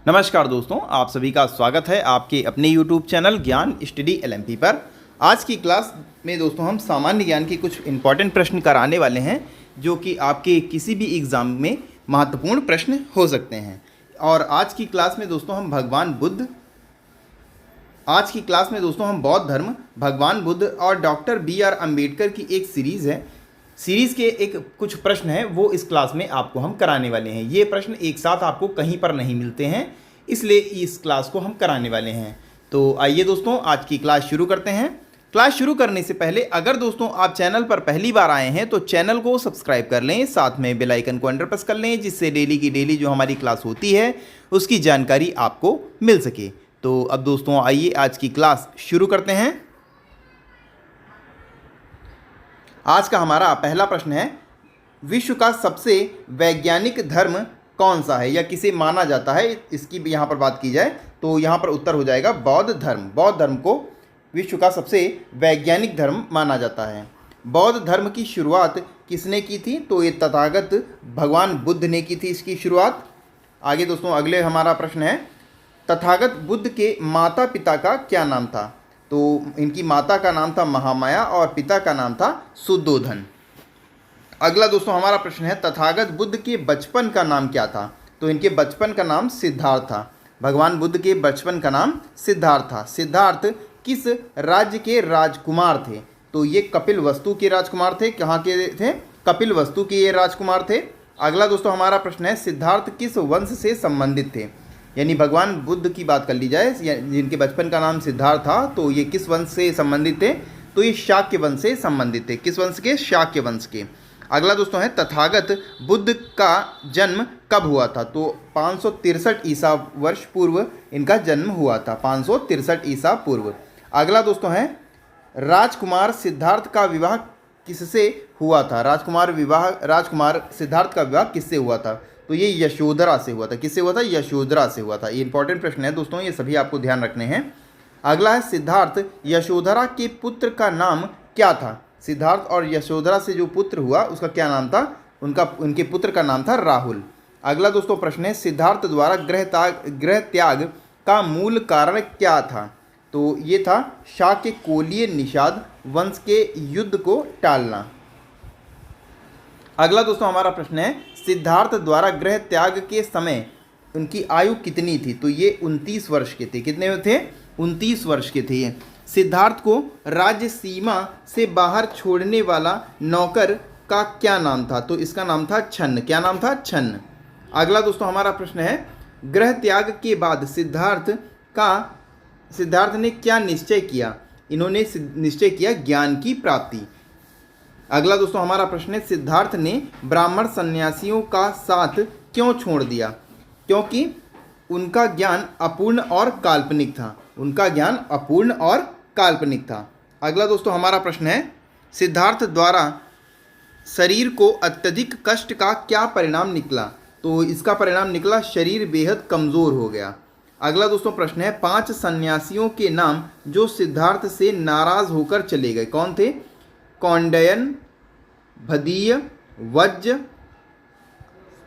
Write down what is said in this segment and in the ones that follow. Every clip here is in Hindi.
नमस्कार दोस्तों, आप सभी का स्वागत है आपके अपने YouTube चैनल ज्ञान स्टडी LMP पर। आज की क्लास में दोस्तों हम सामान्य ज्ञान के कुछ इंपॉर्टेंट प्रश्न कराने वाले हैं जो कि आपके किसी भी एग्ज़ाम में महत्वपूर्ण प्रश्न हो सकते हैं। और आज की क्लास में दोस्तों हम बौद्ध धर्म, भगवान बुद्ध और डॉक्टर BR अम्बेडकर की एक सीरीज़ के एक कुछ प्रश्न हैं वो इस क्लास में आपको हम कराने वाले हैं। ये प्रश्न एक साथ आपको कहीं पर नहीं मिलते हैं, इसलिए इस क्लास को हम कराने वाले हैं। तो आइए दोस्तों आज की क्लास शुरू करते हैं। क्लास शुरू करने से पहले अगर दोस्तों आप चैनल पर पहली बार आए हैं तो चैनल को सब्सक्राइब कर लें, साथ में बेल आइकन को अंडर प्रेस कर लें, जिससे डेली की डेली जो हमारी क्लास होती है उसकी जानकारी आपको मिल सके। तो अब दोस्तों आइए आज की क्लास शुरू करते हैं। आज का हमारा पहला प्रश्न है, विश्व का सबसे वैज्ञानिक धर्म कौन सा है या किसे माना जाता है, इसकी भी यहाँ पर बात की जाए तो यहाँ पर उत्तर हो जाएगा बौद्ध धर्म। बौद्ध धर्म को विश्व का सबसे वैज्ञानिक धर्म माना जाता है। बौद्ध धर्म की शुरुआत किसने की थी? तो ये तथागत भगवान बुद्ध ने की थी इसकी शुरुआत। आगे दोस्तों अगले हमारा प्रश्न है, तथागत बुद्ध के माता पिता का क्या नाम था? तो इनकी माता का नाम था महामाया और पिता का नाम था शुद्धोधन। अगला दोस्तों हमारा प्रश्न है, तथागत बुद्ध के बचपन का नाम क्या था? तो इनके बचपन का नाम सिद्धार्थ था। भगवान बुद्ध के बचपन का नाम सिद्धार्थ था। सिद्धार्थ किस राज्य के राजकुमार थे? तो ये कपिलवस्तु के राजकुमार थे। कहाँ के थे? कपिलवस्तु के ये राजकुमार थे। अगला दोस्तों हमारा प्रश्न है, सिद्धार्थ किस वंश से संबंधित थे? यानी भगवान बुद्ध की बात कर ली जाए, जिनके बचपन का नाम सिद्धार्थ था, तो ये किस वंश से संबंधित थे? तो ये शाक्य वंश से संबंधित थे। किस वंश के? शाक्य वंश के। अगला दोस्तों है, तथागत बुद्ध का जन्म कब हुआ था? तो 563 ईसा वर्ष पूर्व इनका जन्म हुआ था। 563 ईसा पूर्व। अगला दोस्तों है, राजकुमार सिद्धार्थ का विवाह किससे हुआ था? राजकुमार सिद्धार्थ का विवाह किससे हुआ था? तो ये यशोधरा से हुआ था। किससे हुआ था? यशोधरा से हुआ था। ये इंपॉर्टेंट प्रश्न है दोस्तों, ये सभी आपको ध्यान रखने हैं। अगला है, सिद्धार्थ यशोधरा के पुत्र का नाम क्या था? सिद्धार्थ और यशोधरा से जो पुत्र हुआ उसका क्या नाम था? उनके पुत्र का नाम था राहुल। अगला दोस्तों प्रश्न है, सिद्धार्थ द्वारा गृह त्याग का मूल कारण क्या था? तो ये था शाक्य कोलीय निषाद वंश के युद्ध को टालना। अगला दोस्तों हमारा प्रश्न है, सिद्धार्थ द्वारा गृह त्याग के समय उनकी आयु कितनी थी? तो ये 29 वर्ष के थे। कितने थे? 29 वर्ष के थे ये। सिद्धार्थ को राज्य सीमा से बाहर छोड़ने वाला नौकर का क्या नाम था? तो इसका नाम था छन्न। क्या नाम था? छन्न। अगला दोस्तों हमारा प्रश्न है, गृह त्याग के बाद सिद्धार्थ ने क्या निश्चय किया? इन्होंने निश्चय किया ज्ञान की प्राप्ति। अगला दोस्तों हमारा प्रश्न है, सिद्धार्थ ने ब्राह्मण सन्यासियों का साथ क्यों छोड़ दिया? क्योंकि उनका ज्ञान अपूर्ण और काल्पनिक था। उनका ज्ञान अपूर्ण और काल्पनिक था। अगला दोस्तों हमारा प्रश्न है, सिद्धार्थ द्वारा शरीर को अत्यधिक कष्ट का क्या परिणाम निकला? तो इसका परिणाम निकला शरीर बेहद कमज़ोर हो गया। अगला दोस्तों प्रश्न है, 5 सन्यासियों के नाम जो सिद्धार्थ से नाराज होकर चले गए कौन थे? कौंडयन, भदीय, वज्र,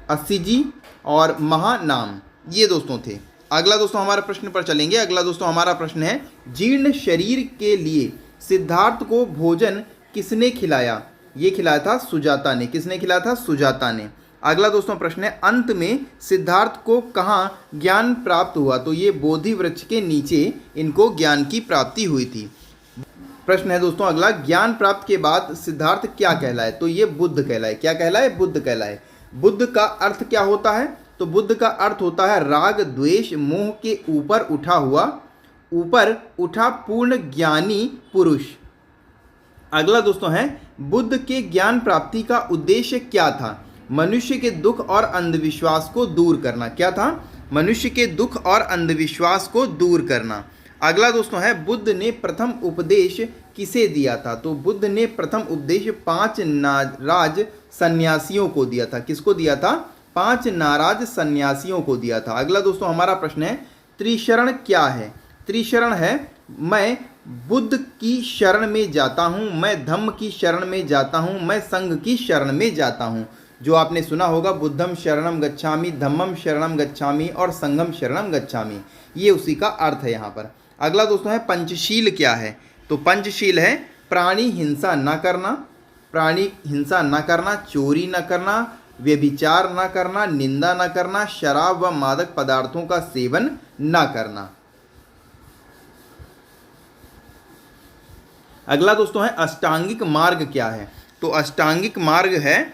असिजी और महानाम, ये दोस्तों थे। अगला दोस्तों हमारे प्रश्न पर चलेंगे। अगला दोस्तों हमारा प्रश्न है, जीर्ण शरीर के लिए सिद्धार्थ को भोजन किसने खिलाया? ये खिलाया था सुजाता ने। किसने खिलाया था? सुजाता ने। अगला दोस्तों प्रश्न है, अंत में सिद्धार्थ को कहाँ ज्ञान प्राप्त हुआ? तो ये बोधि वृक्ष के नीचे इनको ज्ञान की प्राप्ति हुई थी। प्रश्न है दोस्तों अगला, ज्ञान प्राप्त के बाद सिद्धार्थ क्या कहलाए? तो ये बुद्ध कहलाए। क्या कहलाए? बुद्ध कहलाए। बुद्ध का अर्थ क्या होता है? तो बुद्ध का अर्थ होता है राग द्वेष मोह के ऊपर उठा पूर्ण ज्ञानी पुरुष। अगला दोस्तों है, बुद्ध के ज्ञान प्राप्ति का उद्देश्य क्या था? मनुष्य के दुख और अंधविश्वास को दूर करना। क्या था? मनुष्य के दुख और अंधविश्वास को दूर करना। अगला दोस्तों है, बुद्ध ने प्रथम उपदेश किसे दिया था? तो बुद्ध ने प्रथम उपदेश 5 नाराज सन्यासियों को दिया था। किसको दिया था? 5 नाराज सन्यासियों को दिया था। अगला दोस्तों हमारा प्रश्न है, त्रिशरण क्या है? त्रिशरण है, मैं बुद्ध की शरण में जाता हूँ, मैं धम्म की शरण में जाता हूँ, मैं संघ की शरण में जाता हूँ। जो आपने सुना होगा बुद्धम शरणम गच्छामि, धम्मम शरणम गच्छामि और संघम शरणम गच्छामि, ये उसी का अर्थ है यहाँ पर। अगला दोस्तों है पंचशील क्या है? तो पंचशील है प्राणी हिंसा न करना, प्राणी हिंसा न करना, चोरी न करना, व्यभिचार न करना, निंदा न करना, शराब व मादक पदार्थों का सेवन न करना। अगला दोस्तों है अष्टांगिक मार्ग क्या है? तो अष्टांगिक मार्ग है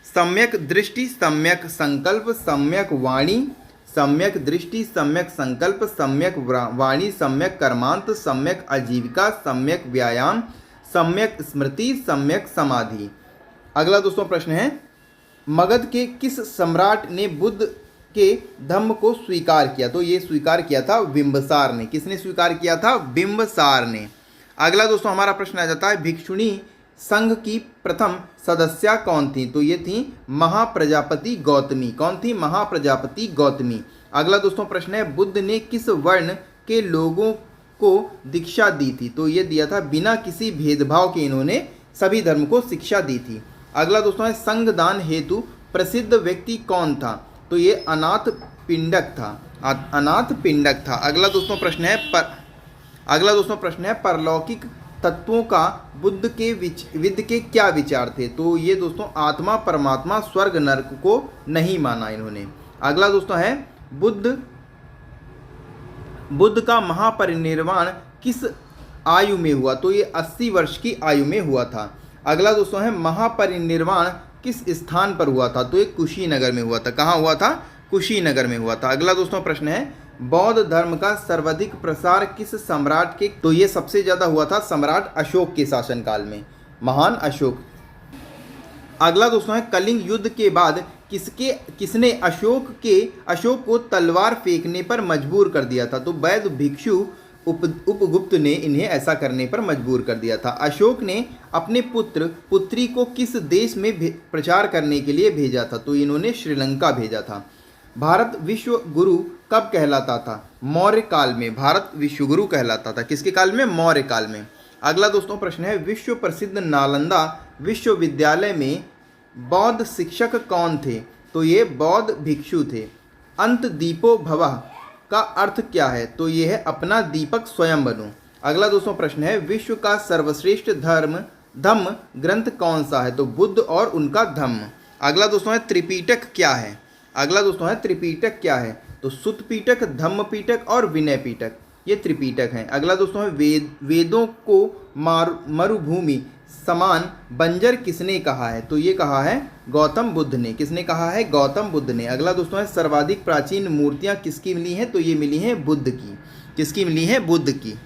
सम्यक दृष्टि, सम्यक संकल्प, सम्यक वाणी, सम्यक दृष्टि, सम्यक संकल्प, सम्यक वाणी, सम्यक कर्मांत, सम्यक आजीविका, सम्यक व्यायाम, सम्यक स्मृति, सम्यक समाधि। अगला दोस्तों प्रश्न है मगध के किस सम्राट ने बुद्ध के धम्म को स्वीकार किया? तो ये स्वीकार किया था बिंबिसार ने। किसने स्वीकार किया था? बिंबिसार ने। अगला दोस्तों हमारा प्रश्न आ जाता है भिक्षुणी संघ की प्रथम सदस्या कौन थी? तो ये थी महाप्रजापति गौतमी। कौन थी? महाप्रजापति गौतमी। अगला दोस्तों प्रश्न है बुद्ध ने किस वर्ण के लोगों को दीक्षा दी थी? तो ये दिया था बिना किसी भेदभाव के इन्होंने सभी धर्म को शिक्षा दी थी। अगला दोस्तों है संघदान हेतु प्रसिद्ध व्यक्ति कौन था? तो ये अनाथ पिंडक था। अनाथ पिंडक था। अगला दोस्तों प्रश्न है परलौकिक तत्वों का बुद्ध के क्या विचार थे? तो ये दोस्तों आत्मा, परमात्मा, स्वर्ग, नरक को नहीं माना इन्होंने। अगला दोस्तों है बुद्ध का महापरिनिर्वाण किस आयु में हुआ? तो ये 80 वर्ष की आयु में हुआ था। अगला दोस्तों है महापरिनिर्वाण किस स्थान पर हुआ था? तो ये कुशीनगर में हुआ था। कहाँ हुआ था? कुशीनगर में हुआ था। अगला दोस्तों प्रश्न है बौद्ध धर्म का सर्वाधिक प्रसार किस सम्राट के? तो ये सबसे ज़्यादा हुआ था सम्राट अशोक के शासनकाल में, महान अशोक। अगला दोस्तों है कलिंग युद्ध के बाद किसने अशोक को तलवार फेंकने पर मजबूर कर दिया था? तो वैद्य भिक्षु उपगुप्त ने इन्हें ऐसा करने पर मजबूर कर दिया था। अशोक ने अपने पुत्री को किस देश में प्रचार करने के लिए भेजा था? तो इन्होंने श्रीलंका भेजा था। भारत विश्व गुरु कब कहलाता था? मौर्य काल में भारत विश्व गुरु कहलाता था। किसके काल में? मौर्य काल में। अगला दोस्तों प्रश्न है विश्व प्रसिद्ध नालंदा विश्वविद्यालय में बौद्ध शिक्षक कौन थे? तो ये बौद्ध भिक्षु थे। अंत दीपो भवः का अर्थ क्या है? तो ये है अपना दीपक स्वयं बनो। अगला दोस्तों प्रश्न है विश्व का सर्वश्रेष्ठ धम्म ग्रंथ कौन सा है? तो बुद्ध और उनका धम्म। अगला दोस्तों है त्रिपिटक क्या है? अगला दोस्तों है त्रिपिटक क्या है? तो सुत्त पीटक, धम्म पीटक और विनय पीटक, ये त्रिपिटक हैं। अगला दोस्तों है वेदों को मरुभूमि समान बंजर किसने कहा है? तो ये कहा है गौतम बुद्ध ने। किसने कहा है? गौतम बुद्ध ने। अगला दोस्तों है सर्वाधिक प्राचीन मूर्तियां किसकी मिली हैं? तो ये मिली हैं बुद्ध की। किसकी मिली हैं? बुद्ध की।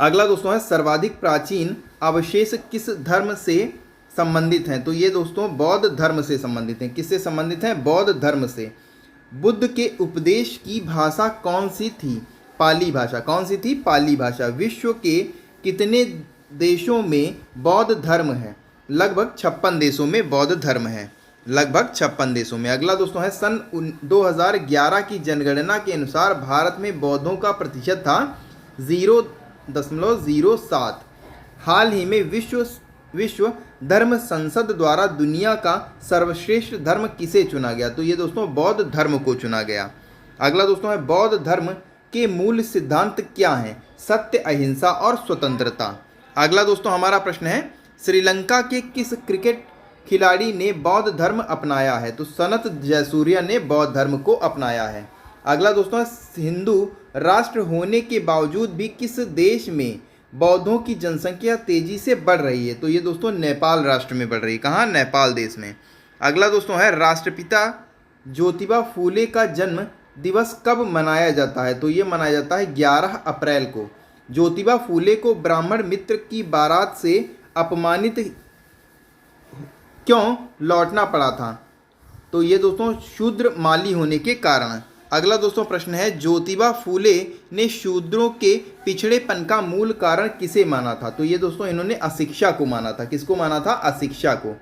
अगला दोस्तों है सर्वाधिक प्राचीन अवशेष किस धर्म से संबंधित हैं? तो ये दोस्तों बौद्ध धर्म से संबंधित हैं। किससे संबंधित हैं? बौद्ध धर्म से। बुद्ध के उपदेश की भाषा कौन सी थी? पाली भाषा। कौन सी थी? पाली भाषा। विश्व के कितने देशों में बौद्ध धर्म है? लगभग 56 देशों में बौद्ध धर्म है। लगभग 56 देशों में। अगला दोस्तों है सन 2011 की जनगणना के अनुसार भारत में बौद्धों का प्रतिशत था 0.07। हाल ही में विश्व धर्म संसद द्वारा दुनिया का सर्वश्रेष्ठ धर्म किसे चुना गया? तो ये दोस्तों बौद्ध धर्म को चुना गया। अगला दोस्तों है बौद्ध धर्म के मूल सिद्धांत क्या हैं? सत्य, अहिंसा और स्वतंत्रता। अगला दोस्तों हमारा प्रश्न है श्रीलंका के किस क्रिकेट खिलाड़ी ने बौद्ध धर्म अपनाया है? तो सनत जयसूर्या ने बौद्ध धर्म को अपनाया है। अगला दोस्तों हिंदू राष्ट्र होने के बावजूद भी किस देश में बौद्धों की जनसंख्या तेजी से बढ़ रही है? तो ये दोस्तों नेपाल राष्ट्र में बढ़ रही है। कहाँ? नेपाल देश में। अगला दोस्तों है राष्ट्रपिता ज्योतिबा फूले का जन्म दिवस कब मनाया जाता है? तो ये मनाया जाता है 11 अप्रैल को। ज्योतिबा फूले को ब्राह्मण मित्र की बारात से अपमानित क्यों लौटना पड़ा था? तो ये दोस्तों शूद्र माली होने के कारण। अगला दोस्तों प्रश्न है ज्योतिबा फूले ने शूद्रों के पिछड़ेपन का मूल कारण किसे माना था? तो ये दोस्तों इन्होंने अशिक्षा को माना था। किसको माना था? अशिक्षा को।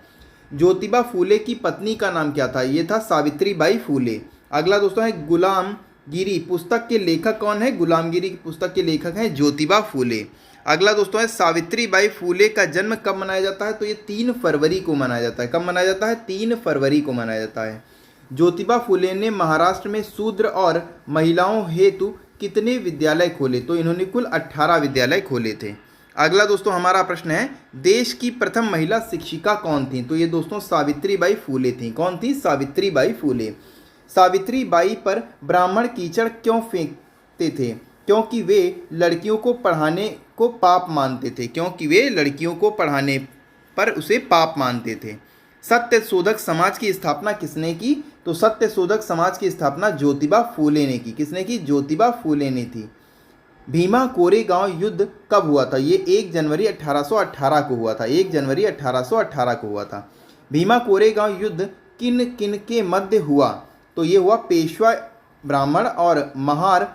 ज्योतिबा फूले की पत्नी का नाम क्या था? ये था सावित्रीबाई फूले। अगला दोस्तों है गुलामगिरी पुस्तक के लेखक कौन है? गुलामगिरी की पुस्तक के लेखक हैं ज्योतिबा फूले। अगला दोस्तों है सावित्रीबाई फूले का जन्म कब मनाया जाता है, तो ये 3 फरवरी को मनाया जाता है। कब मनाया जाता है, 3 फरवरी को मनाया जाता है। ज्योतिबा फूले ने महाराष्ट्र में शूद्र और महिलाओं हेतु कितने विद्यालय खोले, तो इन्होंने कुल 18 विद्यालय खोले थे। अगला दोस्तों हमारा प्रश्न है देश की प्रथम महिला शिक्षिका कौन थी, तो ये दोस्तों सावित्रीबाई फूले थी। कौन थी, सावित्रीबाई फूले। सावित्रीबाई पर ब्राह्मण कीचड़ क्यों फेंकते थे, क्योंकि वे लड़कियों को पढ़ाने को पाप मानते थे। क्योंकि वे लड़कियों को पढ़ाने पर उसे पाप मानते थे। सत्य शोधक समाज की स्थापना किसने की, तो सत्य शोधक समाज की स्थापना ज्योतिबा फूले ने की। किसने की, ज्योतिबा फूले ने थी। भीमा कोरेगांव युद्ध कब हुआ था, ये 1 जनवरी 1818 को हुआ था। 1 जनवरी 1818 को हुआ था। भीमा कोरेगांव युद्ध किन किन के मध्य हुआ, तो ये हुआ पेशवा ब्राह्मण और महार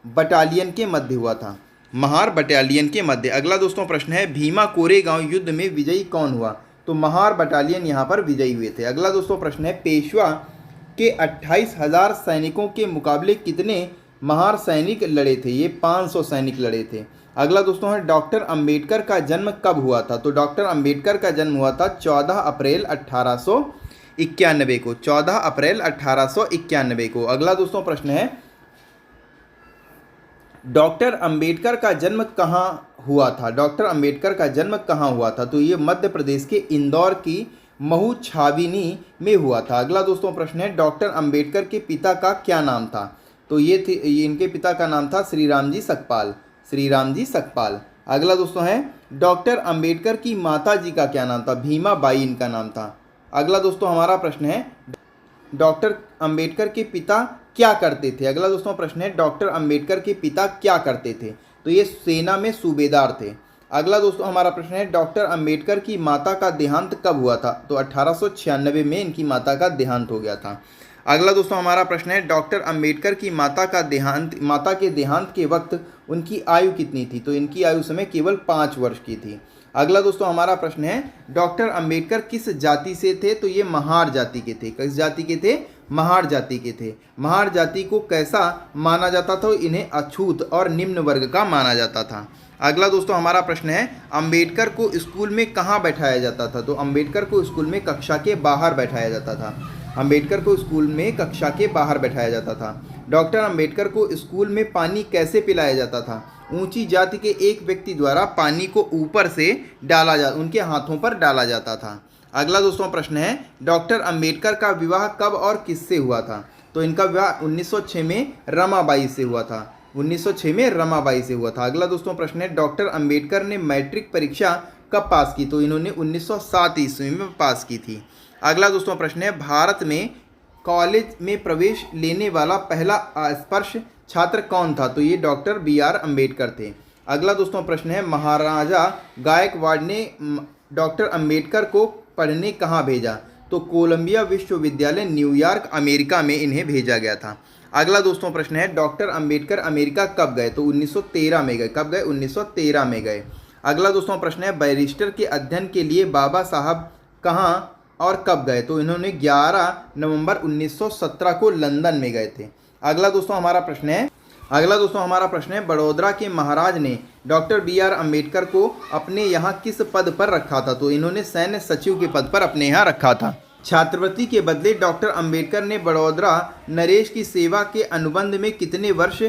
बटालियन के मध्य हुआ था। महार बटालियन के मध्य। अगला दोस्तों प्रश्न है भीमा कोरेगांव युद्ध में विजयी कौन हुआ, तो महार बटालियन यहाँ पर विजयी हुए थे। अगला दोस्तों प्रश्न है पेशवा के 28,000 सैनिकों के मुकाबले कितने महार सैनिक लड़े थे, ये 500 सैनिक लड़े थे। अगला दोस्तों है डॉक्टर अंबेडकर का जन्म कब हुआ था, तो डॉक्टर अंबेडकर का जन्म हुआ था 14 अप्रैल 1891 को। 14 अप्रैल 1891 को। अगला दोस्तों प्रश्न है डॉक्टर अंबेडकर का जन्म कहाँ हुआ था। डॉक्टर अंबेडकर का जन्म कहाँ हुआ था, तो ये मध्य प्रदेश के इंदौर की महू छावनी में हुआ था। अगला दोस्तों प्रश्न है डॉक्टर अंबेडकर के पिता का क्या नाम था, तो ये इनके पिता का नाम था श्री राम जी सकपाल। श्री राम जी सकपाल। अगला दोस्तों है डॉक्टर अंबेडकर की माता जी का क्या नाम था, भीमा बाई इनका नाम था। अगला दोस्तों हमारा प्रश्न है डॉक्टर अंबेडकर के पिता क्या करते थे। अगला दोस्तों प्रश्न है डॉक्टर अंबेडकर के पिता क्या करते थे, तो ये सेना में सूबेदार थे। अगला दोस्तों हमारा प्रश्न है डॉक्टर अंबेडकर की माता का देहांत कब हुआ था, तो 1896 में इनकी माता का देहांत हो गया था। अगला दोस्तों हमारा प्रश्न है डॉक्टर अंबेडकर की माता के देहांत के वक्त उनकी आयु कितनी थी, तो इनकी आयु समय केवल 5 वर्ष की थी। अगला दोस्तों हमारा प्रश्न है डॉक्टर अंबेडकर किस जाति से थे, तो ये महार जाति के थे। किस जाति के थे, महार जाति के थे। महार जाति को कैसा माना जाता था, इन्हें अछूत और निम्न वर्ग का माना जाता था। अगला दोस्तों हमारा प्रश्न है अंबेडकर को स्कूल में कहाँ बैठाया जाता था, तो अंबेडकर को स्कूल में कक्षा के बाहर बैठाया जाता था। अंबेडकर को स्कूल में कक्षा के बाहर बैठाया जाता था। डॉक्टर अंबेडकर को स्कूल में पानी कैसे पिलाया जाता था, ऊंची जाति के एक व्यक्ति द्वारा पानी को ऊपर से उनके हाथों पर डाला जाता था। अगला दोस्तों प्रश्न है डॉक्टर अंबेडकर का विवाह कब और किससे हुआ था, तो इनका विवाह 1906 में रमाबाई से हुआ था। 1906 में रमाबाई से हुआ था। अगला दोस्तों प्रश्न है डॉक्टर अंबेडकर ने मैट्रिक परीक्षा कब पास की, तो इन्होंने 1907 ईस्वी में पास की थी। अगला दोस्तों प्रश्न है भारत में कॉलेज में प्रवेश लेने वाला पहला स्पर्श छात्र कौन था, तो ये डॉक्टर BR अम्बेडकर थे। अगला दोस्तों प्रश्न है महाराजा गायकवाड़ ने डॉक्टर अम्बेडकर को पढ़ने कहाँ भेजा, तो कोलंबिया विश्वविद्यालय न्यूयॉर्क अमेरिका में इन्हें भेजा गया था। अगला दोस्तों प्रश्न है डॉक्टर अम्बेडकर अमेरिका कब गए, तो 1913 में गए। कब गए, 1913 में गए। अगला दोस्तों प्रश्न है बैरिस्टर के अध्ययन के लिए बाबा साहब कहाँ और कब गए, तो इन्होंने 11 नवंबर 1917 को लंदन में गए थे। अगला दोस्तों हमारा प्रश्न है बड़ौदा के महाराज ने डॉक्टर BR अम्बेडकर को अपने यहाँ किस पद पर रखा था, तो इन्होंने सैन्य सचिव के पद पर अपने यहाँ रखा था। छात्रवृत्ति के बदले डॉक्टर अम्बेडकर ने बड़ौदा नरेश की सेवा के अनुबंध में कितने वर्ष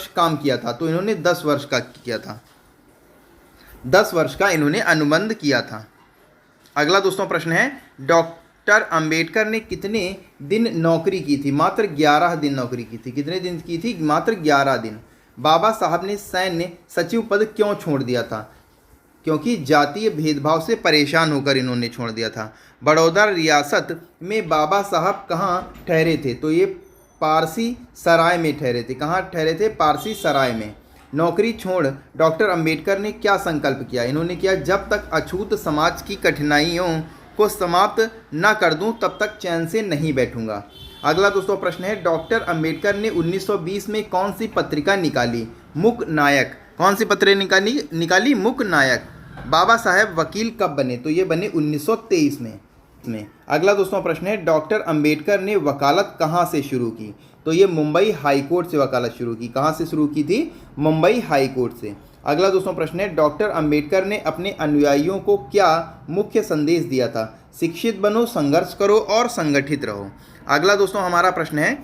काम किया था, तो इन्होंने 10 वर्ष का किया था। 10 वर्ष का इन्होंने अनुबंध किया था। अगला दोस्तों प्रश्न है डॉक्टर अंबेडकर ने कितने दिन नौकरी की थी, मात्र 11 दिन नौकरी की थी। कितने दिन की थी, मात्र 11 दिन। बाबा साहब ने सैन्य सचिव पद क्यों छोड़ दिया था, क्योंकि जातीय भेदभाव से परेशान होकर इन्होंने छोड़ दिया था। बड़ौदा रियासत में बाबा साहब कहाँ ठहरे थे, तो ये पारसी सराय में ठहरे थे। कहाँ ठहरे थे, पारसी सराय में। नौकरी छोड़ डॉक्टर अंबेडकर ने क्या संकल्प किया, इन्होंने किया जब तक अछूत समाज की कठिनाइयों को समाप्त न कर दूं तब तक चैन से नहीं बैठूंगा। अगला दोस्तों प्रश्न है डॉक्टर अंबेडकर ने 1920 में कौन सी पत्रिका निकाली, मूक नायक। कौन सी पत्रिका निकाली, मूक नायक। बाबा साहेब वकील कब बने, तो ये बने 1923 में। में। अगला दोस्तों प्रश्न है, डॉक्टर अंबेडकर ने वकालत कहाँ से शुरू की? तो ये मुंबई हाई कोर्ट से वकालत शुरू की। कहाँ से शुरू की थी? मुंबई हाई कोर्ट से। अगला दोस्तों प्रश्न है, डॉक्टर अंबेडकर ने अपने अनुयायियों को क्या मुख्य संदेश दिया था? शिक्षित बनो, संघर्ष करो और संगठित रहो। अगला दोस्तों हमारा प्रश्न है,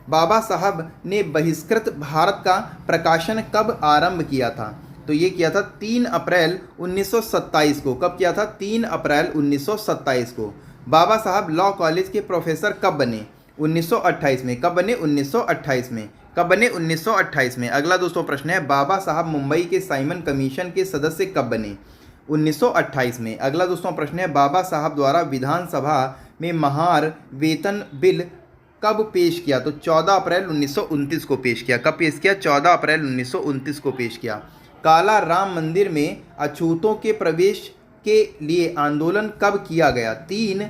बाबा साहब ने बहिष्कृत भारत का प्रकाशन कब आरंभ किया था? तो ये किया था 3 अप्रैल 1927 को। कब किया था? 3 अप्रैल 1927 को। बाबा साहब लॉ कॉलेज के प्रोफेसर कब बने? 1928 में। कब बने? 1928 में। कब बने? 1928 में। अगला दोस्तों प्रश्न है, बाबा साहब मुंबई के साइमन कमीशन के सदस्य कब बने? 1928 में। अगला दोस्तों प्रश्न है, बाबा साहब द्वारा विधानसभा में महार वेतन बिल कब पेश किया? तो 14 अप्रैल 1929 को पेश किया। कब पेश किया? 14 अप्रैल 1929 को पेश किया। काला राम मंदिर में अछूतों के प्रवेश के लिए आंदोलन कब किया गया? 3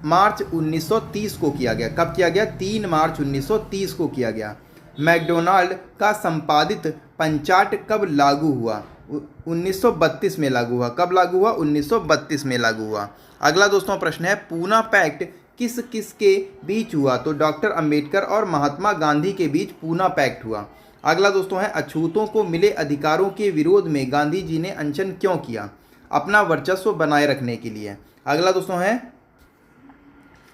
मार्च 1930 को किया गया। कब किया गया? 3 मार्च 1930 को किया गया। मैकडोनाल्ड का संपादित पंचाट कब लागू हुआ? 1932 में लागू हुआ। कब लागू हुआ? 1932 में लागू हुआ। अगला दोस्तों प्रश्न है, पूना पैक्ट किस किस के बीच हुआ? तो डॉक्टर अंबेडकर और महात्मा गांधी के बीच पूना पैक्ट हुआ। अगला दोस्तों है, अछूतों को मिले अधिकारों के विरोध में गांधी जी ने अनशन क्यों किया? अपना वर्चस्व बनाए रखने के लिए। अगला दोस्तों है,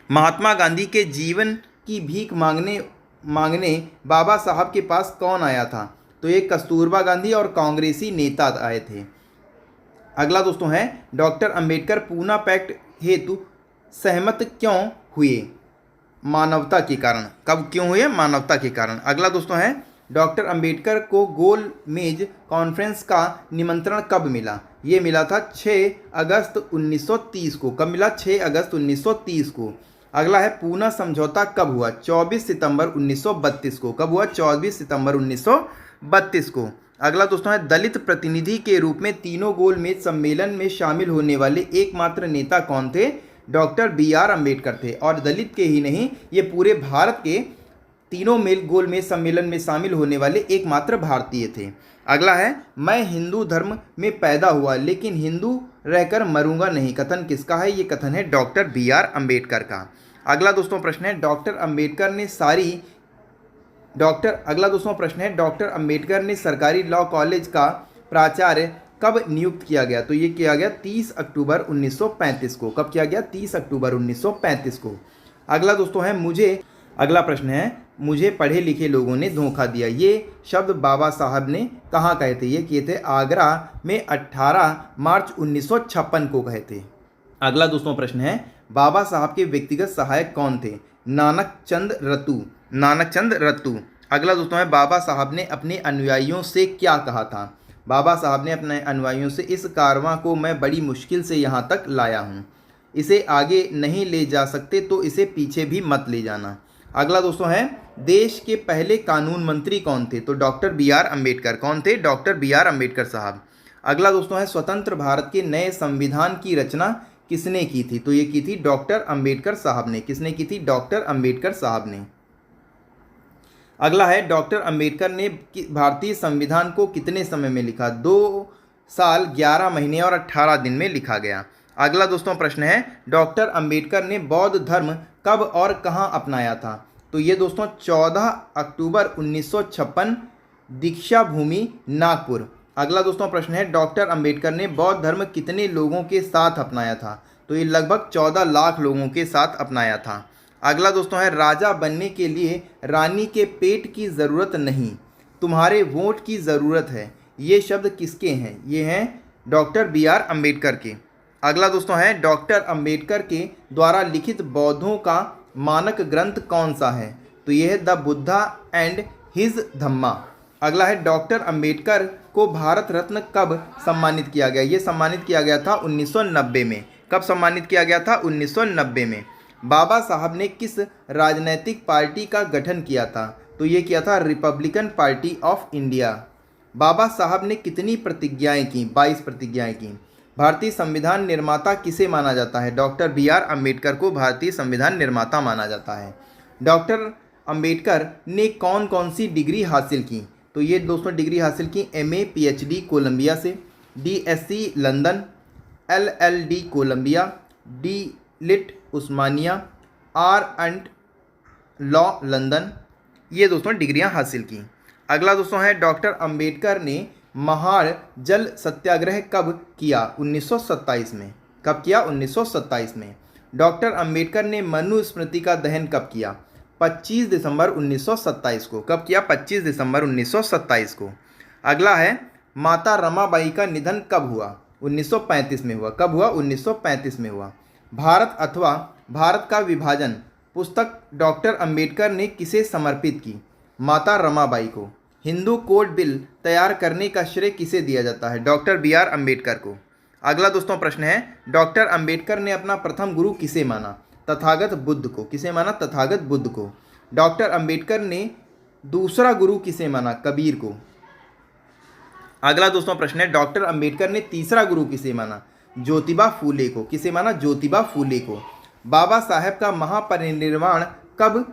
महात्मा गांधी के जीवन की भीख मांगने बाबा साहब के पास कौन आया था? तो ये कस्तूरबा गांधी और कांग्रेसी नेता आए थे। अगला दोस्तों है, डॉक्टर अंबेडकर पूना पैक्ट हेतु सहमत क्यों हुए? मानवता के कारण। कब क्यों हुए? मानवता के कारण। अगला दोस्तों है, डॉक्टर अंबेडकर को गोल मेज कॉन्फ्रेंस का निमंत्रण कब मिला? ये मिला था 6 अगस्त 1930 को। कब मिला? 6 अगस्त 1930 को। अगला है, पूना समझौता कब हुआ? 24 सितंबर 1932 को। कब हुआ? 24 सितंबर 1932 को। अगला दोस्तों है, दलित प्रतिनिधि के रूप में तीनों गोल मेज सम्मेलन में शामिल होने वाले एकमात्र नेता कौन थे? डॉक्टर BR अम्बेडकर थे। और दलित के ही नहीं, ये पूरे भारत के तीनों गोल मेज सम्मेलन में शामिल होने वाले एकमात्र भारतीय थे। अगला है, मैं हिंदू धर्म में पैदा हुआ लेकिन हिंदू रहकर मरूंगा नहीं, कथन किसका है? ये कथन है डॉक्टर BR अम्बेडकर का। अगला दोस्तों प्रश्न है, अगला दोस्तों प्रश्न है, डॉक्टर अम्बेडकर ने सरकारी लॉ कॉलेज का प्राचार्य कब नियुक्त किया गया? तो ये किया गया 30 अक्टूबर 1935 को। कब किया गया? 30 अक्टूबर 1935 को। अगला दोस्तों है, अगला प्रश्न है, मुझे पढ़े लिखे लोगों ने धोखा दिया, ये शब्द बाबा साहब ने कहाँ कहे थे? ये किए थे आगरा में 18 मार्च 1956 को कहे थे। अगला दोस्तों प्रश्न है, बाबा साहब के व्यक्तिगत सहायक कौन थे? नानक चंद रत्तू। अगला दोस्तों है, बाबा साहब ने अपने अनुयायियों से क्या कहा था? बाबा साहब ने अपने अनुयायियों से, इस कारवां को मैं बड़ी मुश्किल से यहाँ तक लाया हूँ, इसे आगे नहीं ले जा सकते तो इसे पीछे भी मत ले जाना। अगला दोस्तों है, देश के पहले कानून मंत्री कौन थे? तो डॉक्टर BR अम्बेडकर। कौन थे? डॉक्टर BR अम्बेडकर साहब। अगला दोस्तों है, स्वतंत्र भारत के नए संविधान की रचना किसने की थी? तो ये की थी डॉक्टर अम्बेडकर साहब ने। किसने की थी? डॉक्टर अम्बेडकर साहब ने। अगला है, डॉक्टर अम्बेडकर ने भारतीय संविधान को कितने समय में लिखा? 2 साल 11 महीने और 18 दिन में लिखा गया। अगला दोस्तों प्रश्न है, डॉक्टर अम्बेडकर ने बौद्ध धर्म कब और कहाँ अपनाया था? तो ये दोस्तों 14 अक्टूबर 1956 दीक्षा भूमि नागपुर। अगला दोस्तों प्रश्न है, डॉक्टर अम्बेडकर ने बौद्ध धर्म कितने लोगों के साथ अपनाया था? तो ये लगभग 14 लाख लोगों के साथ अपनाया था। अगला दोस्तों है, राजा बनने के लिए रानी के पेट की ज़रूरत नहीं, तुम्हारे वोट की ज़रूरत है, ये शब्द किसके हैं? ये हैं डॉक्टर BR अम्बेडकर के। अगला दोस्तों है, डॉक्टर अम्बेडकर के द्वारा लिखित बौद्धों का मानक ग्रंथ कौन सा है? तो यह है द बुद्धा एंड हिज धम्मा। अगला है, डॉक्टर अम्बेडकर को भारत रत्न कब सम्मानित किया गया? ये सम्मानित किया गया था 1990 में। कब सम्मानित किया गया था? 1990 में। बाबा साहब ने किस राजनैतिक पार्टी का गठन किया था? तो ये किया था रिपब्लिकन पार्टी ऑफ इंडिया। बाबा साहब ने कितनी प्रतिज्ञाएं की? 22 प्रतिज्ञाएं की। भारतीय संविधान निर्माता किसे माना जाता है? डॉक्टर BR अम्बेडकर को भारतीय संविधान निर्माता माना जाता है। डॉक्टर अम्बेडकर ने कौन कौन सी डिग्री हासिल की? तो ये दोस्तों डिग्री हासिल की MA PhD कोलंबिया से, DSc London, LLD Columbia, Lit Osmania, R and law London, ये दोस्तों डिग्रियां हासिल की। अगला दोस्तों है डॉक्टर अंबेडकर ने महाड़ जल सत्याग्रह कब किया? 1927 में। कब किया? 1927 में। डॉक्टर अंबेडकर ने मनुस्मृति का दहन कब किया? 25 दिसंबर 1927 को। कब किया? 25 दिसंबर 1927 को। अगला है माता रमाबाई का निधन कब हुआ? 1935 में हुआ। कब हुआ? 1935 में हुआ। भारत अथवा भारत का विभाजन पुस्तक डॉक्टर अंबेडकर ने किसे समर्पित की? माता रमाबाई को। हिंदू कोड बिल तैयार करने का श्रेय किसे दिया जाता है? डॉक्टर BR अम्बेडकर को। अगला दोस्तों प्रश्न है डॉक्टर अंबेडकर ने अपना प्रथम गुरु किसे माना? तथागत बुद्ध को। किसे माना? तथागत बुद्ध को। डॉक्टर अंबेडकर ने दूसरा गुरु किसे माना? कबीर को। अगला दोस्तों प्रश्न है डॉक्टर अंबेडकर ने तीसरा गुरु किसे माना? ज्योतिबा फूले को। किसे माना? ज्योतिबा फूले को। बाबा साहेब का महापरिनिर्वाण कब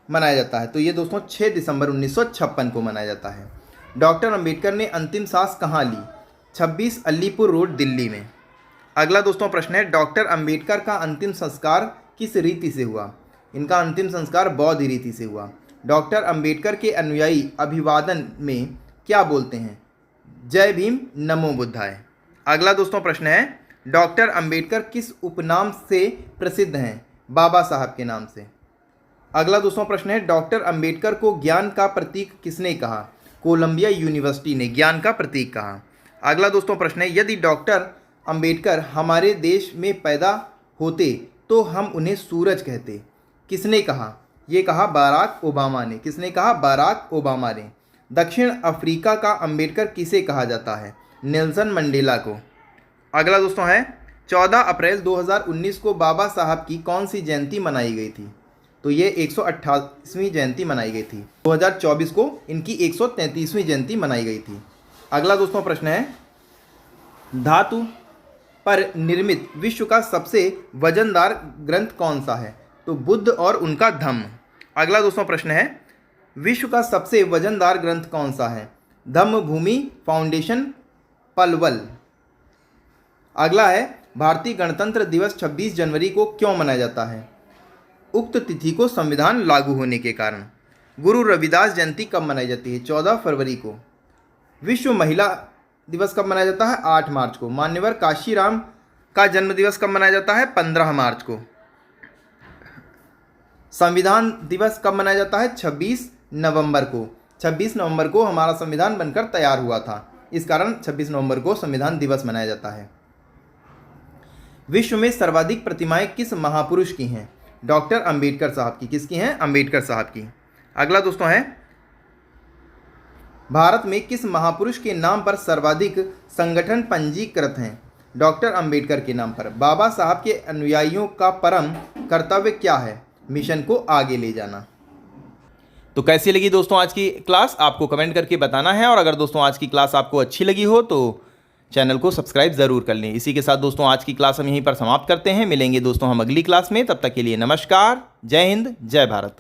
मनाया जाता है? तो ये दोस्तों 6 दिसंबर 1956 को मनाया जाता है। डॉक्टर अंबेडकर ने अंतिम सांस कहाँ ली? 26 अलीपुर रोड, दिल्ली में। अगला दोस्तों प्रश्न है डॉक्टर अंबेडकर का अंतिम संस्कार किस रीति से हुआ? इनका अंतिम संस्कार बौद्ध रीति से हुआ। डॉक्टर अंबेडकर के अनुयायी अभिवादन में क्या बोलते हैं? जय भीम, नमो बुद्धाय। अगला दोस्तों प्रश्न है डॉक्टर अंबेडकर किस उपनाम से प्रसिद्ध हैं? बाबा साहब के नाम से। अगला दोस्तों प्रश्न है डॉक्टर अंबेडकर को ज्ञान का प्रतीक किसने कहा? कोलंबिया यूनिवर्सिटी ने ज्ञान का प्रतीक कहा। अगला दोस्तों प्रश्न है यदि डॉक्टर अंबेडकर हमारे देश में पैदा होते तो हम उन्हें सूरज कहते, किसने कहा? ये कहा बराक ओबामा ने। किसने कहा? बराक ओबामा ने। दक्षिण अफ्रीका का अंबेडकर किसे कहा जाता है? नेल्सन मंडेला को। अगला दोस्तों है 14 अप्रैल 2019 को बाबा साहब की कौन सी जयंती मनाई गई थी? तो ये 128वीं जयंती मनाई गई थी। 2024 को इनकी 133वीं जयंती मनाई गई थी। अगला दोस्तों प्रश्न है धातु पर निर्मित विश्व का सबसे वजनदार ग्रंथ कौन सा है? तो बुद्ध और उनका धम्म। अगला दोस्तों प्रश्न है विश्व का सबसे वजनदार ग्रंथ कौन सा है? धम्म भूमि फाउंडेशन, पलवल। अगला है भारतीय गणतंत्र दिवस 26 जनवरी को क्यों मनाया जाता है? उक्त तिथि को संविधान लागू होने के कारण। गुरु रविदास जयंती कब मनाई जाती है? 14 फरवरी को। विश्व महिला दिवस कब मनाया जाता है? 8 मार्च को। मान्यवर काशीराम का जन्म दिवस कब मनाया जाता है? 15 मार्च को। संविधान दिवस कब मनाया जाता है? 26 नवंबर को। 26 नवंबर को हमारा संविधान बनकर तैयार हुआ था, इस कारण 26 नवंबर को संविधान दिवस मनाया जाता है। विश्व में सर्वाधिक प्रतिमाएं किस महापुरुष की हैं? डॉक्टर अंबेडकर साहब की। किसकी हैं? अंबेडकर साहब की। अगला दोस्तों है भारत में किस महापुरुष के नाम पर सर्वाधिक संगठन पंजीकृत हैं? डॉक्टर अंबेडकर के नाम पर। बाबा साहब के अनुयायियों का परम कर्तव्य क्या है? मिशन को आगे ले जाना। तो कैसी लगी दोस्तों आज की क्लास? आपको कमेंट करके बताना है। और अगर दोस्तों आज की क्लास आपको अच्छी लगी हो तो चैनल को सब्सक्राइब ज़रूर कर लें। इसी के साथ दोस्तों आज की क्लास हम यहीं पर समाप्त करते हैं। मिलेंगे दोस्तों हम अगली क्लास में। तब तक के लिए नमस्कार, जय हिंद, जय भारत।